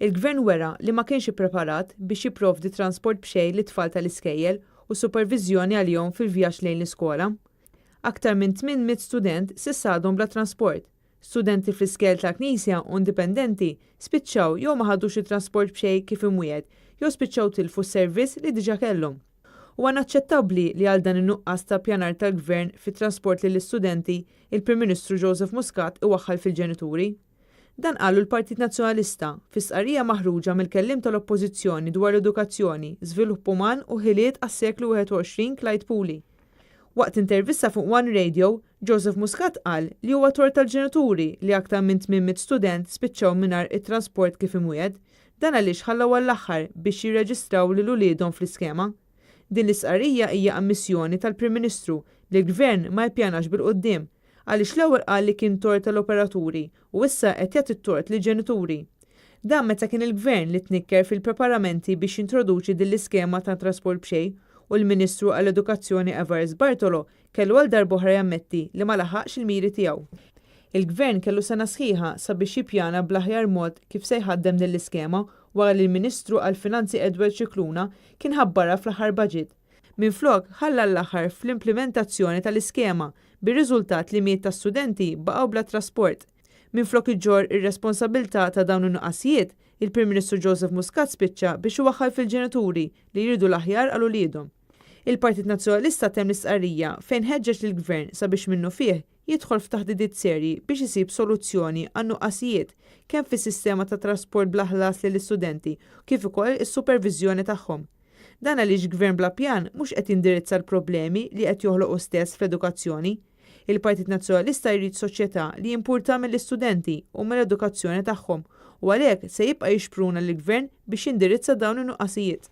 Il-Gvern wera li ma kienx ippreparat biex jipprovdi trasport b'xejn lit-tfal tal-iskejjel u superviżjoni għalihom fil-vjaġġ lejn l-iskola. Aktar minn 800 student s'issa għadhom bla transport. Studenti fl-iskejjel tal-Knisja u indipendenti spiċċaw jew ma ħadux it-trasport b'xejn kif imwiegħed jew spiċċaw tilfu s-servizz li diġà kellhom. Huwa inaċċettabbli li għal dan in-nuqqas ta' ppjanar tal-Gvern fit-trasport lill-istudenti il-Prim Ministru Joseph Muscat iwaħħal fil-ġenituri. Dan qalu l-Partit Nazzjonalista fi stqarrija maħruġa mill-kelliem tal-Oppożizzjoni dwar l-edukazzjoni, żvilupp uman u ħiliet għas-seklu 21 Clyde Puli. Waqt intervista fuq One Radio, Joseph Muscat qal li huwa tort tal-ġenituri li aktar minn 800 student spiċċaw mingħajr it-trasport kif imwiegħed, dan għaliex ħallaw għall-aħħar biex jirreġistraw lil uliedhom fl-iskema. Din l-istqarrija hija ammissjoni tal-Prim Ministru li l-Gvern ma jppjanax bil-qudiem għaliex l-ewwel qal li kien tort tal-operaturi u issa qed jagħti t-tort lill-ġenituri. Dan meta kien il-Gvern li tnikker fil-preparamenti biex jintroduċi din l-iskema ta' trasport b'xejn u l-Ministru għall-Edukazzjoni Everest Bartolo kellu għal darb'oħra jammetti li ma laħaqx il-miri tiegħu. Il-Gvern kellu sena sħiħa sabiex jippjana bl-aħjar mod kif se jħaddem din l-iskema wara li l-Ministru għall-Finanzi Edward Cicluna kien ħabbarha fl-aħħar budget. Minflok ħalla l-aħħar fl-implementazzjoni tal-iskema bir-riżultat li miet ta' studenti baqgħu bla trasport. Minflok iġġor ir-responsabilità ta' dawn in-nuqqasijiet, il-Prim Ministru Joseph Muscat spiċċa biex iwaħħal fil-ġenituri li jridu l-aħjar għal uliedhom. Il-Partit Nazzjonalista temm l-istqarrija fejn ħeġġeġ lill-Gvern sabiex minnu fih jidħol f'taħdidiet serji biex isib soluzzjoni għan-nuqqasijiet kemm fis-sistema ta' trasport bla ħlas lill-istudenti kif ukoll is-superviżjoni tagħhom. Dan għaliex Gvern bla pjan mhux qed jindirizza l-problemi li qed joħloqu stess fl-edukazzjoni. Il-Partit Nazzjonalista jrid soċjetà li jimpurta mill-istudenti u mill-edukazzjoni tagħhom u għalhekk se jibqa' jixpruna lill-Gvern biex jindirizza dawn in-nuqqasijiet.